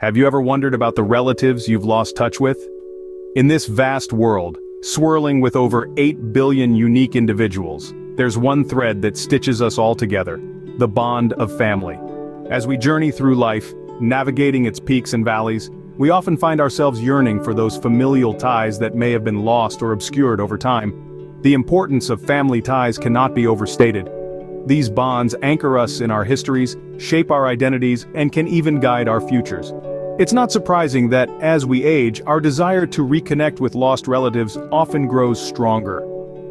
Have you ever wondered about the relatives you've lost touch with? In this vast world, swirling with over 8 billion unique individuals, there's one thread that stitches us all together: the bond of family. As we journey through life, navigating its peaks and valleys, we often find ourselves yearning for those familial ties that may have been lost or obscured over time. The importance of family ties cannot be overstated. These bonds anchor us in our histories, shape our identities, and can even guide our futures. It's not surprising that, as we age, our desire to reconnect with lost relatives often grows stronger.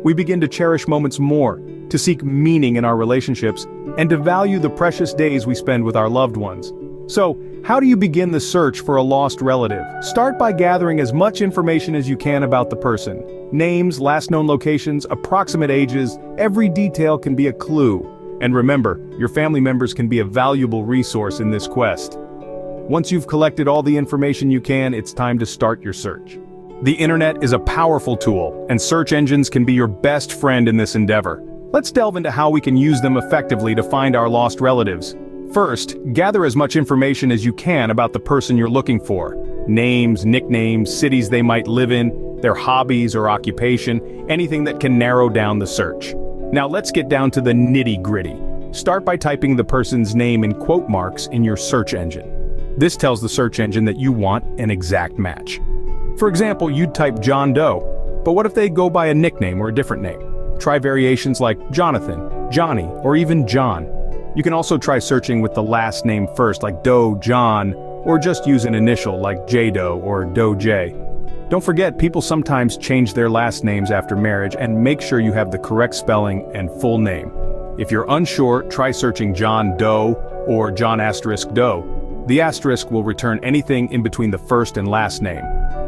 We begin to cherish moments more, to seek meaning in our relationships, and to value the precious days we spend with our loved ones. So, how do you begin the search for a lost relative? Start by gathering as much information as you can about the person. Names, last known locations, approximate ages, every detail can be a clue. And remember, your family members can be a valuable resource in this quest. Once you've collected all the information you can, it's time to start your search. The internet is a powerful tool, and search engines can be your best friend in this endeavor. Let's delve into how we can use them effectively to find our lost relatives. First, gather as much information as you can about the person you're looking for. Names, nicknames, cities they might live in, their hobbies or occupation, anything that can narrow down the search. Now let's get down to the nitty-gritty. Start by typing the person's name in quote marks in your search engine. This tells the search engine that you want an exact match. For example, you'd type John Doe, but what if they go by a nickname or a different name? Try variations like Jonathan, Johnny, or even John. You can also try searching with the last name first, like Doe John, or just use an initial like J Doe or Doe J. Don't forget, people sometimes change their last names after marriage, and make sure you have the correct spelling and full name. If you're unsure, try searching John Doe or John * Doe. The asterisk will return anything in between the first and last name.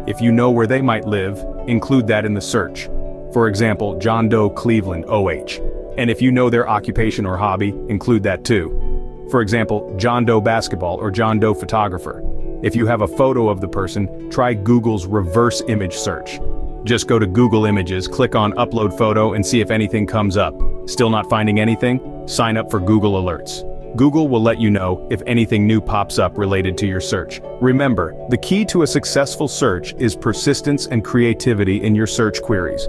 If you know where they might live, include that in the search. For example, John Doe Cleveland, OH. And if you know their occupation or hobby, include that too. For example, John Doe basketball or John Doe photographer. If you have a photo of the person, try Google's reverse image search. Just go to Google Images, click on Upload Photo, and see if anything comes up. Still not finding anything? Sign up for Google Alerts. Google will let you know if anything new pops up related to your search. Remember, the key to a successful search is persistence and creativity in your search queries.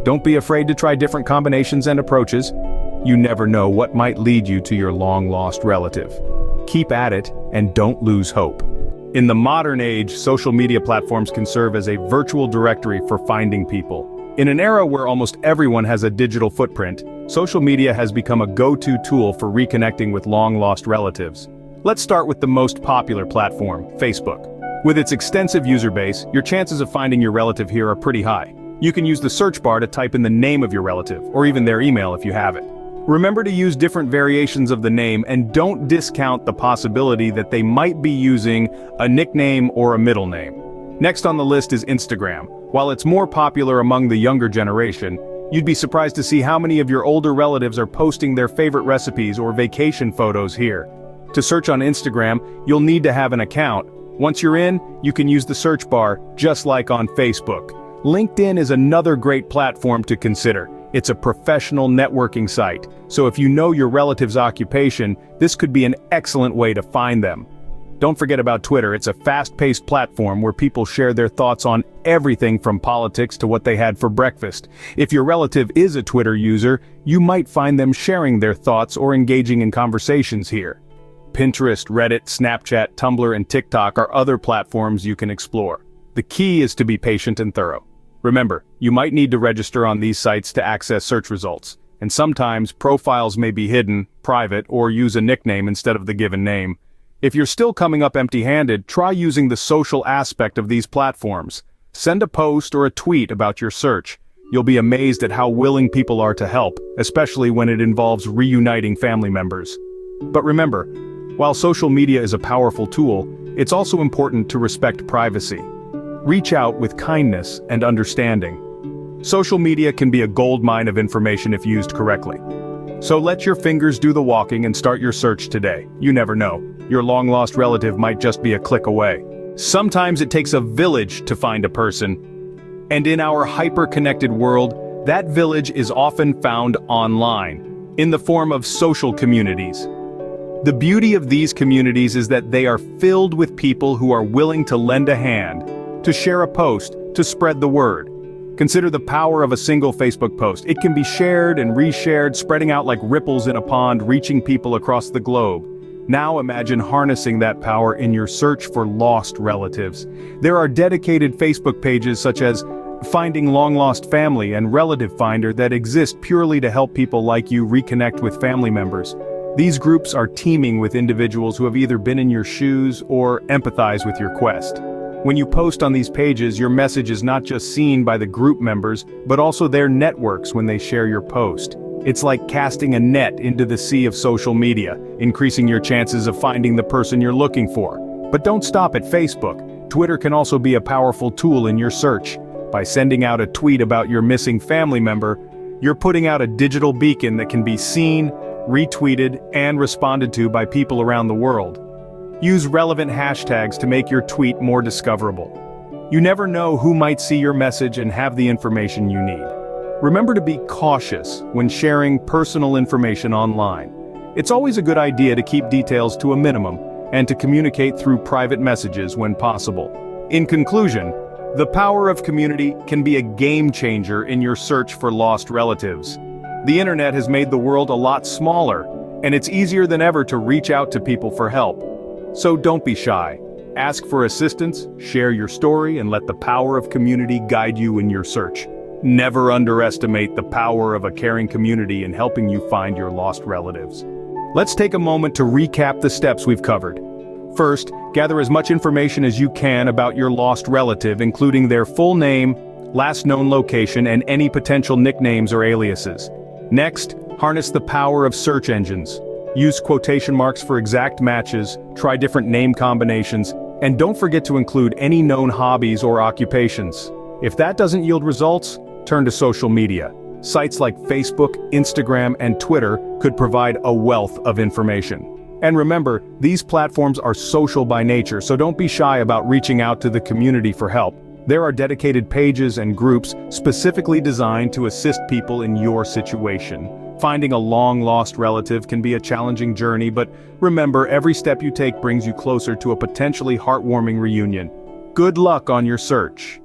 Don't be afraid to try different combinations and approaches. You never know what might lead you to your long-lost relative. Keep at it and don't lose hope. In the modern age, social media platforms can serve as a virtual directory for finding people. In an era where almost everyone has a digital footprint, social media has become a go-to tool for reconnecting with long-lost relatives. Let's start with the most popular platform, Facebook. With its extensive user base, your chances of finding your relative here are pretty high. You can use the search bar to type in the name of your relative, or even their email if you have it. Remember to use different variations of the name, and don't discount the possibility that they might be using a nickname or a middle name. Next on the list is Instagram. While it's more popular among the younger generation, you'd be surprised to see how many of your older relatives are posting their favorite recipes or vacation photos here. To search on Instagram, you'll need to have an account. Once you're in, you can use the search bar, just like on Facebook. LinkedIn is another great platform to consider. It's a professional networking site, so if you know your relative's occupation, this could be an excellent way to find them. Don't forget about Twitter. It's a fast-paced platform where people share their thoughts on everything from politics to what they had for breakfast. If your relative is a Twitter user, you might find them sharing their thoughts or engaging in conversations here. Pinterest, Reddit, Snapchat, Tumblr, and TikTok are other platforms you can explore. The key is to be patient and thorough. Remember, you might need to register on these sites to access search results, and sometimes profiles may be hidden, private, or use a nickname instead of the given name. If you're still coming up empty-handed, try using the social aspect of these platforms. Send a post or a tweet about your search. You'll be amazed at how willing people are to help, especially when it involves reuniting family members. But remember, while social media is a powerful tool, it's also important to respect privacy. Reach out with kindness and understanding. Social media can be a goldmine of information if used correctly. So let your fingers do the walking and start your search today. You never know. Your long-lost relative might just be a click away. Sometimes it takes a village to find a person. And in our hyper-connected world, that village is often found online, in the form of social communities. The beauty of these communities is that they are filled with people who are willing to lend a hand, to share a post, to spread the word. Consider the power of a single Facebook post. It can be shared and reshared, spreading out like ripples in a pond, reaching people across the globe. Now imagine harnessing that power in your search for lost relatives. There are dedicated Facebook pages such as Finding Long Lost Family and Relative Finder that exist purely to help people like you reconnect with family members. These groups are teeming with individuals who have either been in your shoes or empathize with your quest. When you post on these pages, your message is not just seen by the group members, but also their networks when they share your post. It's like casting a net into the sea of social media, increasing your chances of finding the person you're looking for. But don't stop at Facebook. Twitter can also be a powerful tool in your search. By sending out a tweet about your missing family member, you're putting out a digital beacon that can be seen, retweeted, and responded to by people around the world. Use relevant hashtags to make your tweet more discoverable. You never know who might see your message and have the information you need. Remember to be cautious when sharing personal information online. It's always a good idea to keep details to a minimum and to communicate through private messages when possible. In conclusion, the power of community can be a game changer in your search for lost relatives. The internet has made the world a lot smaller, and it's easier than ever to reach out to people for help. So don't be shy. Ask for assistance, share your story, and let the power of community guide you in your search. Never underestimate the power of a caring community in helping you find your lost relatives. Let's take a moment to recap the steps we've covered. First, gather as much information as you can about your lost relative, including their full name, last known location, and any potential nicknames or aliases. Next, harness the power of search engines. Use quotation marks for exact matches, try different name combinations, and don't forget to include any known hobbies or occupations. If that doesn't yield results, turn to social media. Sites like Facebook, Instagram, and Twitter could provide a wealth of information. And remember, these platforms are social by nature, so don't be shy about reaching out to the community for help. There are dedicated pages and groups specifically designed to assist people in your situation. Finding a long-lost relative can be a challenging journey, but remember, every step you take brings you closer to a potentially heartwarming reunion. Good luck on your search.